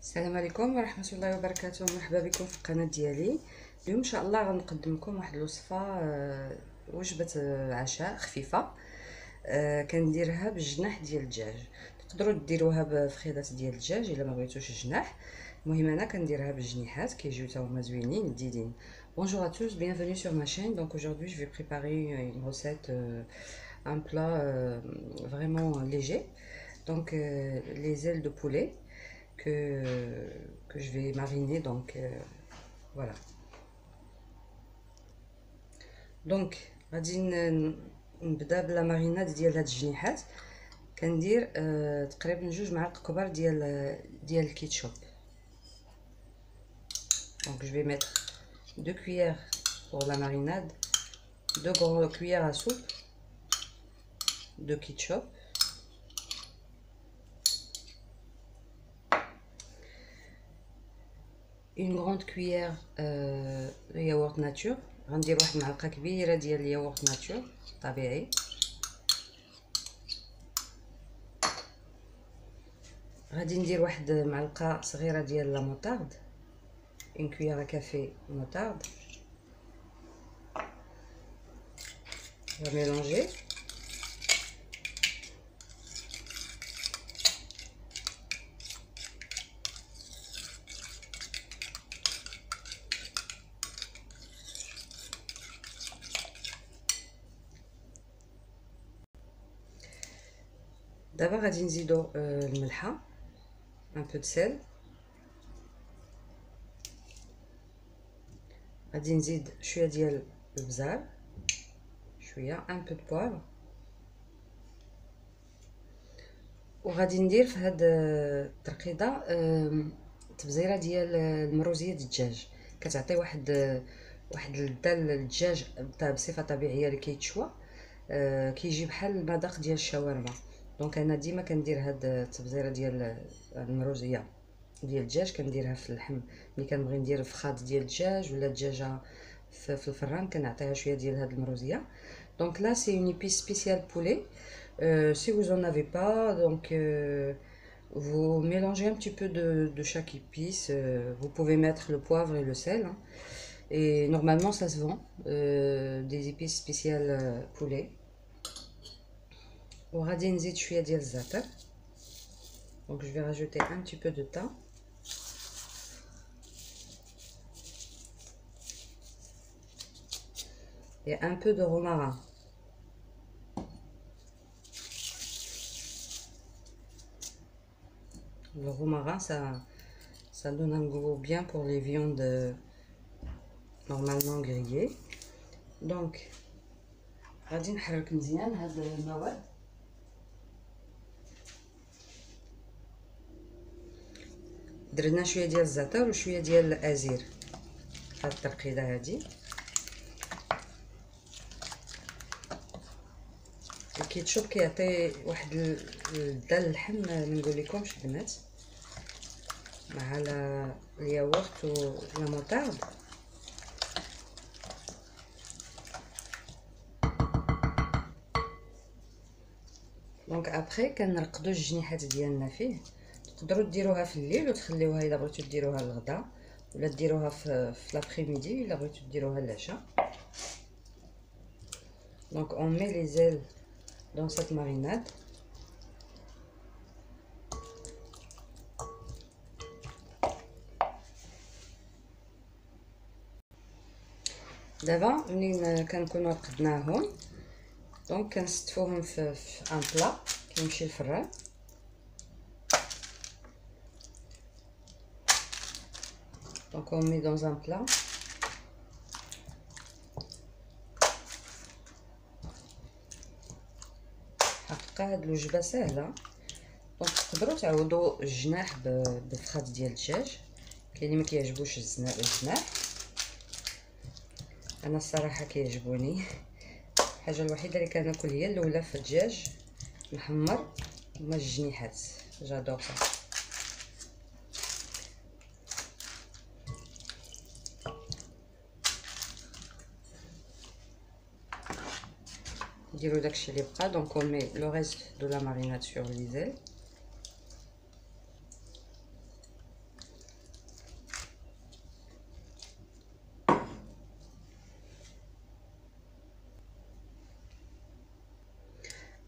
السلام عليكم ورحمه الله وبركاته. مرحبا بكم في القناه ديالي. اليوم ان شاء الله غنقدم لكم واحد الوصفه، وجبه عشاء خفيفه. كنديرها بالجناح ديال الدجاج. تقدروا ديروها بفخيدات ديال الدجاج الا ما بغيتوش الجناح. المهم انا كنديرها بالجنيحات كيجيو تا هما زوينين لذيذين. Bonjour à tous, bienvenue sur ma chaîne. Donc aujourd'hui je vais préparer une recette, un plat vraiment léger. Donc les ailes de poulet que je vais mariner. Donc voilà. Donc غادي نبدا بلا ماريناد ديال هاد الجنيحات. كندير تقريبا 2 معالق كبار ديال الكيتشوب. Donc je vais mettre 2 cuillères pour la marinade, 2 grandes cuillères à soupe de ketchup, une grande cuillère de yaourt nature. غندير واحد المعلقه كبيره ديال الياغورت ناتور طبيعي. غادي ندير واحد معلقه صغيره ديال لا موطارد، une cuillère à café moutarde. On va mélanger. دابا غادي نزيدو الملحه، un peu de sel. غادي نزيد شويه ديال البزار، شويه un peu de poivre. وغادي ندير في هاد الترقيده تبزيره ديال المروزيه الدجاج. كتعطي واحد اللذه للدجاج بصفه طبيعيه اللي كيتشوى، كيجي بحال المذاق ديال الشاورما. دونك انا ديما كندير هاد التبزيره ديال المروزيه ديال الدجاج، كنديرها في اللحم. ملي كنبغي ندير فخاد ديال الدجاج ولا الدجاجه في الفران كنعطيها شويه ديال هاد المروزيه. دونك لا سي اون épice spéciale poulet. Si vous en avez pas, donc vous mélangez un petit peu de chaque épice. Vous pouvez mettre le poivre et le sel, hein. Et normalement ça se vend, des épices spéciales poulet. وغادي نزيد شويه ديال الزعتر. Donc je vais rajouter un petit peu de thym. Et un peu de romarin. Le romarin, ça donne un goût bien pour les viandes normalement grillées. Donc غادي نحرك مزيان هاد المواد. درنا شويه ديال الزعتر وشويه ديال الازير هاد الترقيده هادي. الكيتشوب كيعطي واحد اللذه للحم ما نقول لكمش البنات مع الياغورت ولا موطارد. دونك ابري كنرقدو الجنيحات ديالنا فيه. تقدروا ديروها في الليل وتخليوها الا بغيتو ديروها للغدا، ولا ديروها في لابريميدي الا بغيتو ديروها للعشاء. Donc on met les ailes dans cette marinade. دابا منين كنكونوا رقدناهم دونك كنستفوهم في ان بلا كيمشي الفران. Donc on met dans un plat. حقيقة هاد الوجبة سهلة. دونك تقدروا تعوضوا الجناح بفخاد ديال الدجاج. كاين اللي ما كيعجبوش الجناح، انا الصراحة كيعجبوني. الحاجة الوحيدة اللي كناكل هي الاولى في الدجاج محمر هما الجنيحات. جادور صا. نديرو داكشي اللي بقى. Donc on met le reste de la marinade sur les ailes.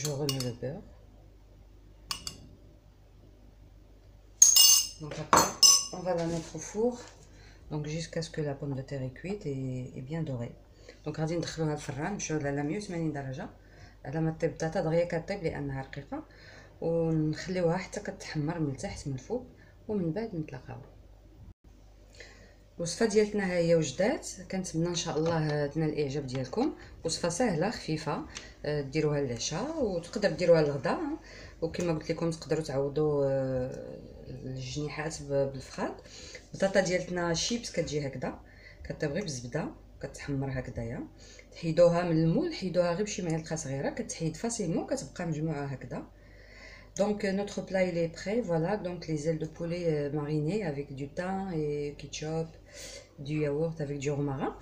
je remets le beurre. Donc après, on va la mettre au four, donc jusqu'à ce que la pomme de terre est cuite et bien dorée. donc غادي ندخلوها الفران نمشيو على 180 درجه على ما طيب البطاطا دغيا كطيب لانها رقيقه، ونخليوها حتى كتحمر من التحت من الفوق، ومن بعد نتلاقاو. الوصفه ديالتنا ها هي وجدات، كنتمنى ان شاء الله تنال الاعجاب ديالكم. وصفه سهله خفيفه، ديروها للعشاء وتقدر ديروها للغدا، وكما قلت لكم تقدروا تعوضوا الجنيحات بالفخاد. البطاطا ديالتنا شيبس كتجي هكذا، كطيب غير بالزبده، كتحمر هكذايا، تحيدوها من المول، حيدوها غير بشي معلقه صغيره، كتحيد فاسيلمون، كتبقى مجموعه هكذا. Donc notre plat il est prêt, voilà, donc les ailes de poulet marinées avec du thym et ketchup, du yaourt avec du romarin,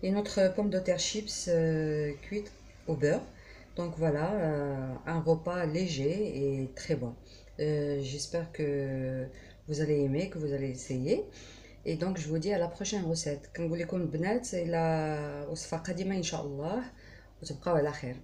et notre pomme de terre chips cuite au beurre. Donc voilà, un repas léger et très bon. J'espère que vous allez aimer, que vous allez essayer. Et donc je vous dis à la prochaine recette. كنقول لكم البنات الى وصفه قادمه ان شاء الله، وتبقاو على خير.